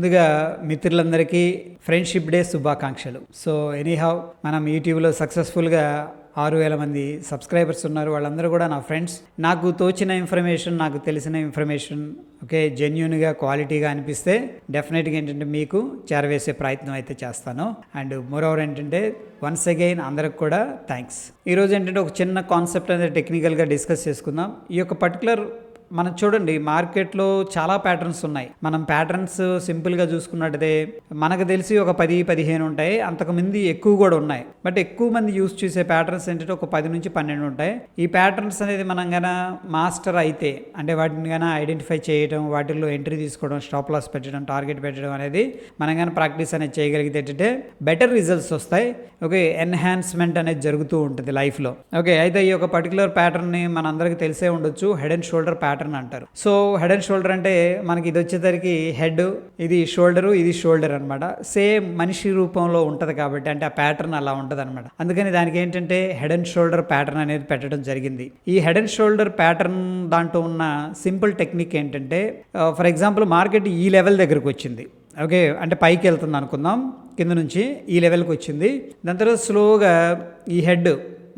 ముందుగా మిత్రులందరికీ friendship day శుభాకాంక్షలు. సో ఎనీహౌ మనం యూట్యూబ్లో సక్సెస్ఫుల్గా 6,000 మంది సబ్స్క్రైబర్స్ ఉన్నారు. వాళ్ళందరూ కూడా నా ఫ్రెండ్స్. నాకు తోచిన ఇన్ఫర్మేషన్, నాకు తెలిసిన ఇన్ఫర్మేషన్ జెన్యూన్గా క్వాలిటీగా అనిపిస్తే డెఫినెట్గా ఏంటంటే మీకు చేరవేసే ప్రయత్నం అయితే చేస్తాను. అండ్ మోరోవర్ ఏంటంటే వన్స్ అగైన్ అందరికి కూడా థ్యాంక్స్. ఈరోజు ఏంటంటే ఒక చిన్న కాన్సెప్ట్ అనేది టెక్నికల్గా డిస్కస్ చేసుకుందాం. ఈ యొక్క పర్టికులర్ మనం చూడండి, మార్కెట్లో చాలా ప్యాటర్న్స్ ఉన్నాయి. మనం ప్యాటర్న్స్ సింపుల్గా చూసుకున్నట్టయితే మనకు తెలిసి ఒక 10-15 ఉంటాయి, అంతకుమంది ఎక్కువ కూడా ఉన్నాయి. బట్ ఎక్కువ మంది యూస్ చేసే ప్యాటర్న్స్ ఏంటంటే ఒక 10 నుంచి 12 ఉంటాయి. ఈ ప్యాటర్న్స్ అనేది మనం గన మాస్టర్ అయితే, అంటే వాటిని గన ఐడెంటిఫై చేయడం, వాటిల్లో ఎంట్రీ తీసుకోవడం, స్టాప్ లాస్ పెట్టడం, టార్గెట్ పెట్టడం అనేది మనం కానీ ప్రాక్టీస్ అనేది చేయగలిగితే ఏంటంటే బెటర్ రిజల్ట్స్ వస్తాయి. ఎన్హాన్స్మెంట్ అనేది జరుగుతూ ఉంటుంది లైఫ్లో. అయితే ఈ యొక్క పర్టికులర్ ప్యాటర్న్ని మనందరికీ తెలిసే ఉండొచ్చు, హెడ్ అండ్ షోల్డర్ ప్యాటర్న్ అంటారు. సో హెడ్ అండ్ షోల్డర్ అంటే మనకి ఇది వచ్చేసరికి హెడ్, ఇది షోల్డరు, ఇది షోల్డర్ అనమాట. సేమ్ మనిషి రూపంలో ఉంటుంది కాబట్టి, అంటే ఆ ప్యాటర్న్ అలా ఉంటుంది అనమాట. అందుకని దానికి ఏంటంటే హెడ్ అండ్ షోల్డర్ ప్యాటర్న్ అనేది పెట్టడం జరిగింది. ఈ హెడ్ అండ్ షోల్డర్ ప్యాటర్న్ దాంట్లో ఉన్న సింపుల్ టెక్నిక్ ఏంటంటే, ఫర్ ఎగ్జాంపుల్ మార్కెట్ ఈ లెవెల్ దగ్గరకు వచ్చింది. అంటే పైకి వెళ్తుంది అనుకుందాం, కింద నుంచి ఈ లెవెల్కి వచ్చింది. దాని తర్వాత స్లోగా ఈ హెడ్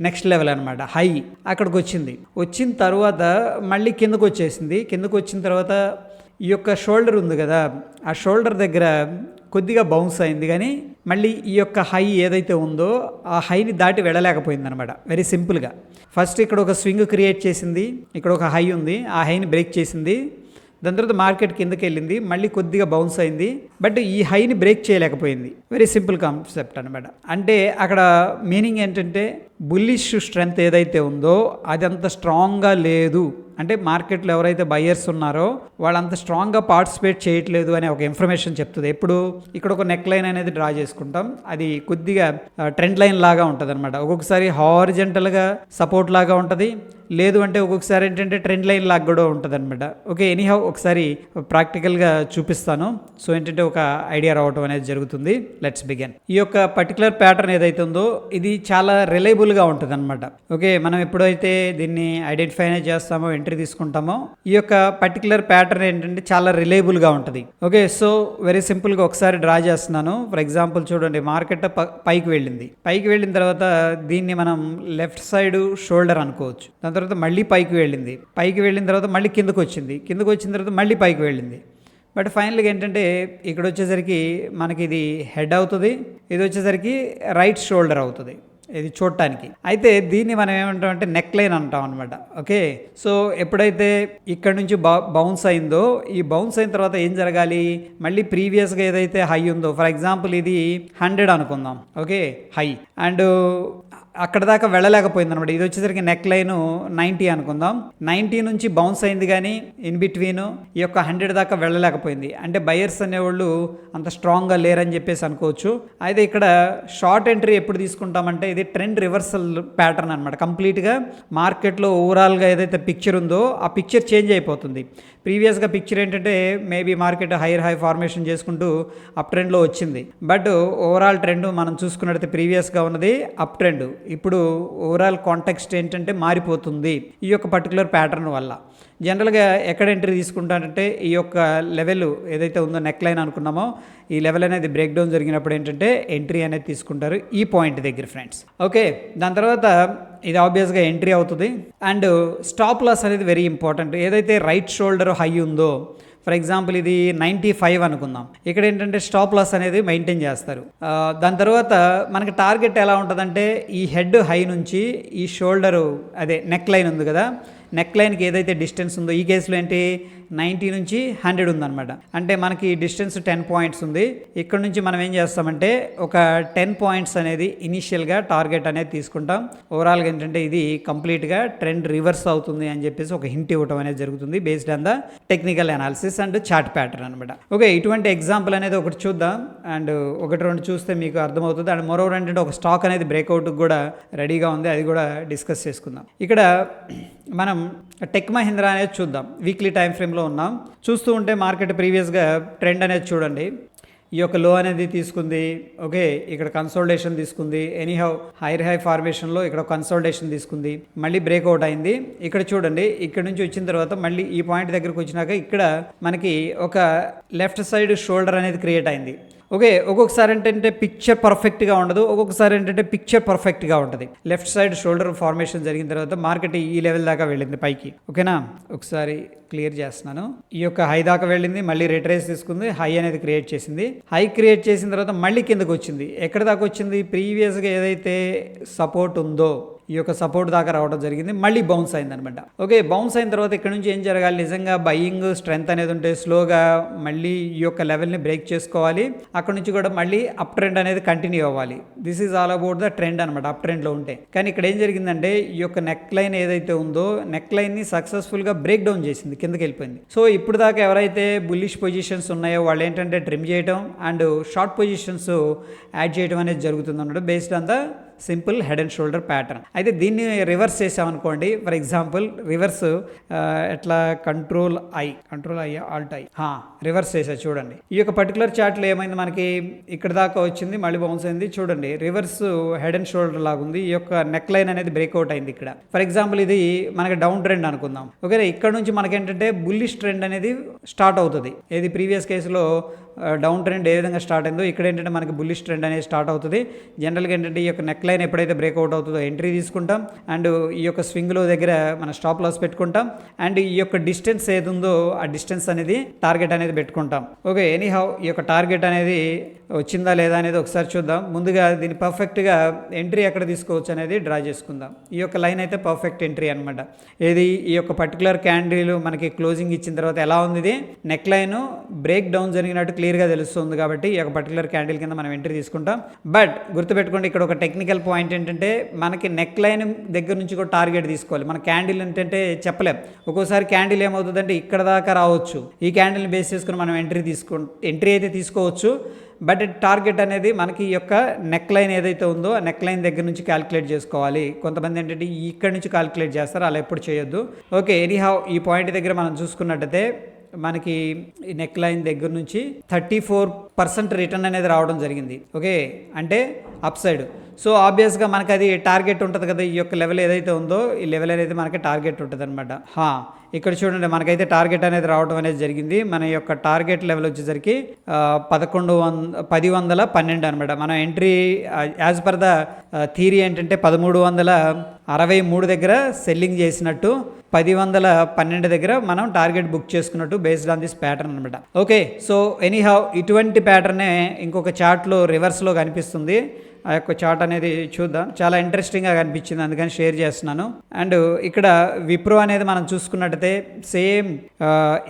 నెక్స్ట్ లెవెల్ అనమాట, హై అక్కడికి వచ్చిన తర్వాత మళ్ళీ కిందకు వచ్చేసింది. కిందకు వచ్చిన తర్వాత ఈ యొక్క షోల్డర్ ఉంది కదా, ఆ షోల్డర్ దగ్గర కొద్దిగా బౌన్స్ అయింది, కానీ మళ్ళీ ఈ యొక్క హై ఏదైతే ఉందో ఆ హైని దాటి వెళ్ళలేకపోయింది అనమాట. వెరీ సింపుల్గా ఫస్ట్ ఇక్కడ ఒక స్వింగ్ క్రియేట్ చేసింది, ఇక్కడ ఒక హై ఉంది, ఆ హైని బ్రేక్ చేసింది. దాని తర్వాత మార్కెట్ కిందకి వెళ్ళింది, మళ్ళీ కొద్దిగా బౌన్స్ అయింది, బట్ ఈ హైని బ్రేక్ చేయలేకపోయింది. వెరీ సింపుల్ కాన్సెప్ట్ అనమాట. అంటే అక్కడ మీనింగ్ ఏంటంటే బుల్లిష్ స్ట్రెంగ్త్ ఏదైతే ఉందో అది అంత స్ట్రాంగ్గా లేదు. అంటే మార్కెట్లో ఎవరైతే బయ్యర్స్ ఉన్నారో వాళ్ళు అంత స్ట్రాంగ్గా పార్టిసిపేట్ చేయట్లేదు అనే ఒక ఇన్ఫర్మేషన్ చెప్తుంది. ఎప్పుడు ఇక్కడ ఒక నెక్ లైన్ అనేది డ్రా చేసుకుంటాం, అది కొద్దిగా ట్రెండ్ లైన్ లాగా ఉంటుంది అనమాట. ఒక్కొక్కసారి హారిజెంటల్గా సపోర్ట్ లాగా ఉంటుంది, లేదు అంటే ఒక్కొక్కసారి ఏంటంటే ట్రెండ్ లైన్ లాగా కూడా ఉంటుంది అనమాట. ఎనీహౌ ఒకసారి ప్రాక్టికల్గా చూపిస్తాను. సో ఏంటంటే ఒక ఐడియా రావటం అనేది జరుగుతుంది. Let's begin. ఈ యొక్క పర్టికులర్ ప్యాటర్న్ ఏదైతే ఉందో ఇది చాలా రిలయబుల్గా ఉంటుంది అనమాట. మనం ఎప్పుడైతే దీన్ని ఐడెంటిఫై చేస్తామో, ఎంట్రీ తీసుకుంటామో, ఈ యొక్క పర్టికులర్ ప్యాటర్న్ ఏంటంటే చాలా రిలయబుల్గా ఉంటుంది. సో వెరీ సింపుల్గా ఒకసారి డ్రా చేస్తున్నాను. ఫర్ ఎగ్జాంపుల్ చూడండి, మార్కెట్ పైకి వెళ్ళిన తర్వాత దీన్ని మనం లెఫ్ట్ సైడ్ షోల్డర్ అనుకోవచ్చు. దాని తర్వాత మళ్ళీ పైకి వెళ్ళిన తర్వాత మళ్ళీ కిందకు వచ్చిన తర్వాత మళ్ళీ పైకి వెళ్ళింది. బట్ ఫైనల్గా ఏంటంటే ఇక్కడ వచ్చేసరికి మనకి ఇది హెడ్ అవుతుంది, ఇది వచ్చేసరికి రైట్ షోల్డర్ అవుతుంది ఇది చూడటానికి. అయితే దీన్ని మనం ఏమంటాం అంటే నెక్ లైన్ అంటాం అనమాట. సో ఎప్పుడైతే ఇక్కడ నుంచి బౌన్స్ అయిందో, ఈ బౌన్స్ అయిన తర్వాత ఏం జరగాలి, మళ్ళీ ప్రీవియస్గా ఏదైతే హై ఉందో, ఫర్ ఎగ్జాంపుల్ ఇది 100 అనుకుందాం, హై, అండ్ అక్కడ దాకా వెళ్ళలేకపోయింది అనమాట. ఇది వచ్చేసరికి నెక్ లైన్ 90 అనుకుందాం. 90 నుంచి బౌన్స్ అయింది, కానీ ఇన్ బిట్వీన్ ఈ యొక్క 100 దాకా వెళ్ళలేకపోయింది. అంటే బయర్స్ అనేవాళ్ళు అంత స్ట్రాంగ్గా లేరని చెప్పేసి అనుకోవచ్చు. అయితే ఇక్కడ షార్ట్ ఎంట్రీ ఎప్పుడు తీసుకుంటామంటే ఇది ట్రెండ్ రివర్సల్ ప్యాటర్న్ అనమాట. కంప్లీట్గా మార్కెట్లో ఓవరాల్గా ఏదైతే పిక్చర్ ఉందో ఆ పిక్చర్ చేంజ్ అయిపోతుంది. ప్రీవియస్గా పిక్చర్ ఏంటంటే maybe market hire high formation చేసుకుంటూ అప్ ట్రెండ్లో వచ్చింది, బట్ ఓవరాల్ ట్రెండ్ మనం చూసుకున్నట్లయితే ప్రీవియస్గా ఉన్నది అప్ ట్రెండ్. ఇప్పుడు ఓవరాల్ కాంటెక్స్ట్ ఏంటంటే మారిపోతుంది ఈ యొక్క పర్టికులర్ ప్యాటర్న్ వల్ల. జనరల్గా ఎక్కడ ఎంట్రీ తీసుకుంటానంటే ఈ యొక్క లెవెల్ ఏదైతే ఉందో నెక్ లైన్ అనుకున్నామో, ఈ లెవెల్ అనేది బ్రేక్ డౌన్ జరిగినప్పుడు ఏంటంటే ఎంట్రీ అనేది తీసుకుంటారు ఈ పాయింట్ దగ్గర ఫ్రెండ్స్. దాని తర్వాత ఇది ఆబ్వియస్గా ఎంట్రీ అవుతుంది. అండ్ స్టాప్ లాస్ అనేది వెరీ ఇంపార్టెంట్. ఏదైతే రైట్ షోల్డర్ హై ఉందో, ఫర్ ఎగ్జాంపుల్ ఇది 95 అనుకుందాం, ఇక్కడ ఏంటంటే స్టాప్ లాస్ అనేది మెయింటైన్ చేస్తారు. దాని తర్వాత మనకి టార్గెట్ ఎలా ఉంటుందంటే ఈ హెడ్ హై నుంచి ఈ షోల్డరు నెక్ లైన్ ఉంది కదా, నెక్ లైన్కి ఏదైతే డిస్టెన్స్ ఉందో, ఈ కేసులో ఏంటి 90 నుంచి 100 ఉందన్నమాట. అంటే మనకి డిస్టెన్స్ 10 పాయింట్స్ ఉంది. ఇక్కడ నుంచి మనం ఏం చేస్తామంటే ఒక 10 పాయింట్స్ అనేది ఇనిషియల్గా టార్గెట్ అనేది తీసుకుంటాం. ఓవరాల్గా ఏంటంటే ఇది కంప్లీట్గా ట్రెండ్ రివర్స్ అవుతుంది అని చెప్పేసి ఒక హింట్ ఇవ్వడం అనేది జరుగుతుంది based on the technical analysis and chart pattern అనమాట. ఇటువంటి ఎగ్జాంపుల్ అనేది ఒకటి చూద్దాం, అండ్ 1-2 చూస్తే మీకు అర్థమవుతుంది. అండ్ మరోవర్ ఏంటంటే ఒక స్టాక్ అనేది బ్రేక్అవుట్ కూడా రెడీగా ఉంది, అది కూడా డిస్కస్ చేసుకుందాం. ఇక్కడ మనం టెక్ మహీంద్రా అనేది చూద్దాం. వీక్లీ టైం ఫ్రేమ్లో ఉన్నాం. చూస్తూ ఉంటే మార్కెట్ ప్రీవియస్గా ట్రెండ్ అనేది చూడండి, ఈ యొక్క లో అనేది తీసుకుంది. ఓకే, ఇక్కడ కన్సోల్టేషన్ తీసుకుంది. ఎనీహౌ హైర్ హై ఫార్మేషన్లో ఇక్కడ కన్సోల్టేషన్ తీసుకుంది, మళ్ళీ బ్రేక్అవుట్ అయింది. ఇక్కడ చూడండి, ఇక్కడ నుంచి వచ్చిన తర్వాత మళ్ళీ ఈ పాయింట్ దగ్గరకు వచ్చినాక ఇక్కడ మనకి ఒక లెఫ్ట్ సైడ్ షోల్డర్ అనేది క్రియేట్ అయింది. ఓకే, ఒక్కొక్కసారి ఏంటంటే పిక్చర్ పర్ఫెక్ట్గా ఉండదు, ఒక్కొక్కసారి ఏంటంటే పిక్చర్ పర్ఫెక్ట్గా ఉంటుంది. లెఫ్ట్ సైడ్ షోల్డర్ ఫార్మేషన్ జరిగిన తర్వాత మార్కెట్ ఈ లెవెల్ దాకా వెళ్ళింది పైకి. ఓకేనా, ఒకసారి క్లియర్ చేస్తున్నాను. ఈ యొక్క హై దాకా వెళ్ళింది, మళ్ళీ రిట్రేస్ తీసుకుంది, హై అనేది క్రియేట్ చేసింది. హై క్రియేట్ చేసిన తర్వాత మళ్ళీ కిందకు వచ్చింది. ఎక్కడ దాకా వచ్చింది? ప్రీవియస్గా ఏదైతే సపోర్ట్ ఉందో ఈ యొక్క సపోర్ట్ దాకా రావడం జరిగింది, మళ్ళీ బౌన్స్ అయింది అనమాట. ఓకే, బౌన్స్ అయిన తర్వాత ఇక్కడ నుంచి ఏం జరగాలి? నిజంగా బయింగ్ స్ట్రెంత్ అనేది ఉంటే స్లోగా మళ్ళీ ఈ యొక్క లెవెల్ని బ్రేక్ చేసుకోవాలి. అక్కడ నుంచి కూడా మళ్ళీ అప్ ట్రెండ్ అనేది కంటిన్యూ అవ్వాలి. This is all about the trend అనమాట, అప్ ట్రెండ్లో ఉంటే. కానీ ఇక్కడ ఏం జరిగిందంటే ఈ యొక్క నెక్ లైన్ ఏదైతే ఉందో నెక్ లైన్ని సక్సెస్ఫుల్గా బ్రేక్ డౌన్ చేసింది, కిందకి వెళ్ళిపోయింది. సో ఇప్పుడు దాకా ఎవరైతే బుల్లిష్ పొజిషన్స్ ఉన్నాయో వాళ్ళు ఏంటంటే ట్రిమ్ చేయడం అండ్ షార్ట్ పొజిషన్స్ యాడ్ చేయడం అనేది జరుగుతుంది అన్నమాట, based on the simple head and shoulder pattern. అయితే దీన్ని రివర్స్ చేసామనుకోండి, ఫర్ ఎగ్జాంపుల్ రివర్స్ ఎట్లా control I Alt I reverse చేసా చూడండి. ఈ యొక్క పర్టికులర్ చార్ట్లో ఏమైంది? మనకి ఇక్కడ దాకా వచ్చింది, మళ్ళీ బౌన్స్ అయింది. చూడండి, రివర్స్ హెడ్ అండ్ షోల్డర్ లాగా ఉంది. ఈ యొక్క నెక్ లైన్ అనేది బ్రేక్అవుట్ అయింది ఇక్కడ. ఫర్ ఎగ్జాంపుల్ ఇది మనకి డౌన్ ట్రెండ్ అనుకుందాం. ఓకే, ఇక్కడ నుంచి మనకేంటంటే బుల్లిష్ ట్రెండ్ అనేది స్టార్ట్ అవుతుంది. ఏది ప్రీవియస్ కేసులో డౌన్ ట్రెండ్ ఏ విధంగా స్టార్ట్ అయిందో ఇక్కడ ఏంటంటే మనకి బుల్లిష్ ట్రెండ్ అనేది స్టార్ట్ అవుతుంది. జనరల్గా ఏంటంటే ఈ యొక్క నెక్ లైన్ ఎప్పుడైతే బ్రేక్అవుట్ అవుతుందో ఎంట్రీ తీసుకుంటాం అండ్ ఈ యొక్క స్వింగ్లో దగ్గర మన స్టాప్ లాస్ పెట్టుకుంటాం అండ్ ఈ యొక్క డిస్టెన్స్ ఏది ఉందో ఆ డిస్టెన్స్ అనేది టార్గెట్ అనేది పెట్టుకుంటాం. ఓకే, ఎనీహౌ ఈ యొక్క టార్గెట్ అనేది వచ్చిందా లేదా అనేది ఒకసారి చూద్దాం. ముందుగా దీన్ని పర్ఫెక్ట్గా ఎంట్రీ ఎక్కడ తీసుకోవచ్చు అనేది డ్రా చేసుకుందాం. ఈ యొక్క లైన్ అయితే పర్ఫెక్ట్ ఎంట్రీ అనమాట. ఏది ఈ యొక్క పర్టికులర్ క్యాండిల్ మనకి క్లోజింగ్ ఇచ్చిన తర్వాత ఎలా ఉంది? ఇది నెక్ లైన్ బ్రేక్ డౌన్ జరిగినట్టు క్లియర్గా తెలుస్తుంది కాబట్టి ఈ యొక్క పర్టికులర్ క్యాండిల్ కింద మనం ఎంట్రీ తీసుకుంటాం. బట్ గుర్తుపెట్టుకోండి, ఇక్కడ ఒక టెక్నికల్ పాయింట్ ఏంటంటే మనకి నెక్ లైన్ దగ్గర నుంచి కూడా టార్గెట్ తీసుకోవాలి. మన క్యాండిల్ ఏంటంటే చెప్పలేం, ఒక్కోసారి క్యాండిల్ ఏమవుతుందంటే ఇక్కడ దాకా రావచ్చు. ఈ క్యాండిల్ని బేస్ చేసుకుని మనం ఎంట్రీ అయితే తీసుకోవచ్చు. బట్ టార్గెట్ అనేది మనకి ఈ యొక్క నెక్ లైన్ ఏదైతే ఉందో ఆ నెక్ లైన్ దగ్గర నుంచి క్యాలిక్యులేట్ చేసుకోవాలి. కొంతమంది ఏంటంటే ఇక్కడ నుంచి క్యాలిక్యులేట్ చేస్తారు, అలా ఎప్పుడు చేయొద్దు. ఓకే, ఎనీహౌ ఈ పాయింట్ దగ్గర మనం చూసుకున్నట్టయితే మనకి ఈ నెక్ లైన్ దగ్గర నుంచి 34% రిటర్న్ అనేది రావడం జరిగింది. ఓకే, అంటే అప్ సైడ్. సో ఆబ్వియస్గా మనకి అది టార్గెట్ ఉంటుంది కదా, ఈ యొక్క లెవెల్ ఏదైతే ఉందో ఈ లెవెల్ అనేది మనకి టార్గెట్ ఉంటుంది అనమాట. ఇక్కడ చూడండి, మనకైతే టార్గెట్ అనేది రావడం అనేది జరిగింది. మన యొక్క టార్గెట్ లెవెల్ వచ్చేసరికి 1012 అనమాట. మనం entry as per the theory ఏంటంటే 1363 దగ్గర సెల్లింగ్ చేసినట్టు, 1012 దగ్గర మనం టార్గెట్ బుక్ చేసుకున్నట్టు బేస్డ్ ఆన్ దిస్ ప్యాటర్న్ అనమాట. ఓకే, సో ఎనీహౌ ఇటువంటి ప్యాటర్నే ఇంకొక చార్ట్లో రివర్స్లో కనిపిస్తుంది. ఆ యొక్క చార్ట్ అనేది చూద్దాం, చాలా ఇంట్రెస్టింగ్గా కనిపించింది, అందుకని షేర్ చేస్తున్నాను. అండ్ ఇక్కడ విప్రో అనేది మనం చూసుకున్నట్టయితే same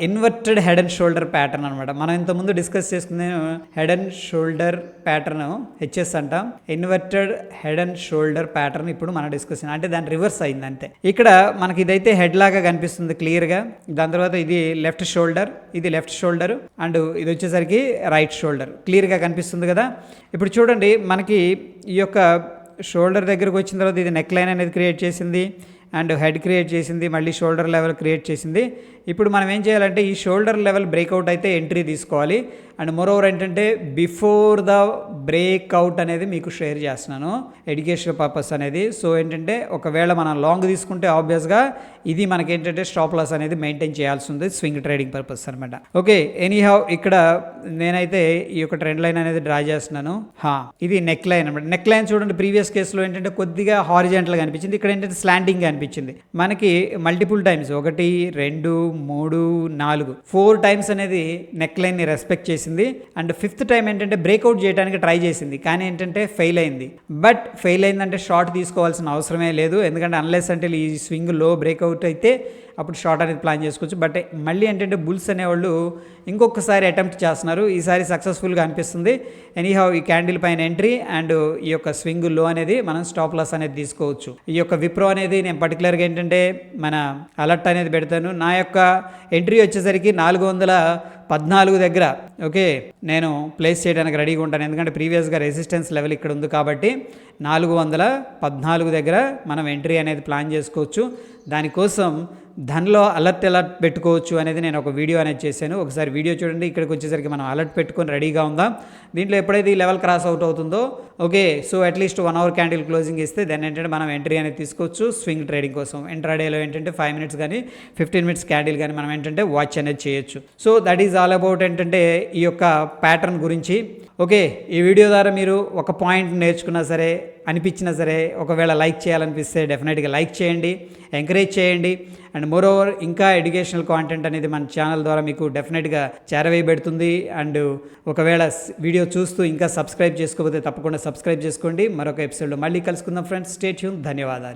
inverted head and shoulder pattern అనమాట. మనం ఇంతకుముందు డిస్కస్ చేసుకునే head and shoulder pattern HS అంటాం. Inverted head and shoulder pattern ఇప్పుడు మనం డిస్కస్, అంటే దాని రివర్స్ అయింది అంతే. ఇక్కడ మనకి ఇదైతే హెడ్ లాగా కనిపిస్తుంది క్లియర్గా. దాని తర్వాత ఇది లెఫ్ట్ షోల్డర్, ఇది లెఫ్ట్ షోల్డర్ అండ్ ఇది వచ్చేసరికి రైట్ షోల్డర్ క్లియర్గా కనిపిస్తుంది కదా. ఇప్పుడు చూడండి, మనకి ఈ యొక్క షోల్డర్ దగ్గరకు వచ్చిన తర్వాత ఇది నెక్ లైన్ అనేది క్రియేట్ చేసింది అండ్ హెడ్ క్రియేట్ చేసింది, మళ్ళీ షోల్డర్ లెవెల్ క్రియేట్ చేసింది. ఇప్పుడు మనం ఏం చేయాలంటే ఈ షోల్డర్ లెవెల్ బ్రేక్అవుట్ అయితే ఎంట్రీ తీసుకోవాలి. అండ్ మోరోవర్ ఏంటంటే బిఫోర్ ద బ్రేక్అవుట్ అనేది మీకు షేర్ చేస్తున్నాను ఎడ్యుకేషన్ పర్పస్ అనేది. సో ఏంటంటే ఒకవేళ మనం లాంగ్ తీసుకుంటే ఆబ్వియస్గా ఇది మనకేంటంటే స్టాప్ లాస్ అనేది మెయింటైన్ చేయాల్సి ఉంది స్వింగ్ ట్రేడింగ్ పర్పస్ అనమాట. ఓకే, ఎనీహౌ ఇక్కడ నేనైతే ఈ యొక్క ట్రెండ్ లైన్ అనేది డ్రా చేస్తున్నాను. ఇది నెక్ లైన్ అనమాట. నెక్ లైన్ చూడండి, ప్రీవియస్ కేసులో ఏంటంటే కొద్దిగా హారిజెంటల్గా అనిపించింది, ఇక్కడ ఏంటంటే స్లాండింగ్గా అనిపించింది. మనకి మల్టిపుల్ టైమ్స్ 1 2 3 4 4 టైమ్స్ అనేది నెక్ లైన్ని రెస్పెక్ట్ చేసింది. అండ్ 5th టైం ఏంటంటే బ్రేక్అవుట్ చేయడానికి ట్రై చేసింది, కానీ ఏంటంటే ఫెయిల్ అయింది. బట్ ఫెయిల్ అయిందంటే షార్ట్ తీసుకోవాల్సిన అవసరమే లేదు, ఎందుకంటే అన్లెస్ అంటే ఈ స్వింగ్ లో బ్రేక్అవుట్ అయితే అప్పుడు షార్ట్ అనేది ప్లాన్ చేసుకోవచ్చు. బట్ మళ్ళీ ఏంటంటే బుల్స్ అనేవాళ్ళు ఇంకొకసారి అటెంప్ట్ చేస్తున్నారు, ఈసారి సక్సెస్ఫుల్గా అనిపిస్తుంది. ఎనీహౌ ఈ క్యాండిల్ పైన ఎంట్రీ అండ్ ఈ యొక్క స్వింగ్ లో అనేది మనం స్టాప్ లాస్ అనేది తీసుకోవచ్చు. ఈ యొక్క విప్రో అనేది నేను పర్టికులర్గా ఏంటంటే మన అలర్ట్ అనేది పెడతాను. నా యొక్క ఎంట్రీ వచ్చేసరికి 410 14 దగ్గర ఓకే నేను ప్లేస్ చేయడానికి రెడీగా ఉంటాను. ఎందుకంటే ప్రీవియస్గా రెసిస్టెన్స్ లెవెల్ ఇక్కడ ఉంది కాబట్టి 414 దగ్గర మనం ఎంట్రీ అనేది ప్లాన్ చేసుకోవచ్చు. దానికోసం ధన్లో అలర్ట్ ఎలా పెట్టుకోవచ్చు అనేది నేను ఒక వీడియో అనేది చేశాను. ఒకసారి వీడియో చూడండి. ఇక్కడికి వచ్చేసరికి మనం అలర్ట్ పెట్టుకొని రెడీగా ఉందాం. దీంట్లో ఎప్పుడైతే ఈ లెవెల్ క్రాస్ అవుట్ అవుతుందో okay so at least 1 hour candle closing ఇస్తే దాన్ని ఏంటంటే మనం ఎంట్రీ అనేది తీసుకోవచ్చు స్వింగ్ ట్రేడింగ్ కోసం. ఇంట్రాడేలో ఏంటంటే 5 మినిట్స్ కానీ 15 మినిట్స్ క్యాండిల్ కానీ మనం ఏంటంటే వాచ్ అనేది చేయొచ్చు. So that is all about ఏంటంటే ఈ యొక్క ప్యాటర్న్ గురించి. ఓకే ఈ వీడియో ద్వారా మీరు ఒక పాయింట్ నేర్చుకున్నా సరే అనిపించినా సరే ఒకవేళ లైక్ చేయాలనిపిస్తే డెఫినెట్గా లైక్ చేయండి, ఎంకరేజ్ చేయండి. అండ్ మోర్ ఓవర్ ఇంకా ఎడ్యుకేషనల్ కాంటెంట్ అనేది మన ఛానల్ ద్వారా మీకు డెఫినెట్గా చేరవేయబడుతుంది. అండ్ ఒకవేళ వీడియో చూస్తూ ఇంకా సబ్స్క్రైబ్ చేసుకోకపోతే తప్పకుండా సబ్స్క్రైబ్ చేసుకోండి. మరొక ఎపిసోడ్లో మళ్ళీ కలుసుకుందాం ఫ్రెండ్స్. Stay tune. ధన్యవాదాలు.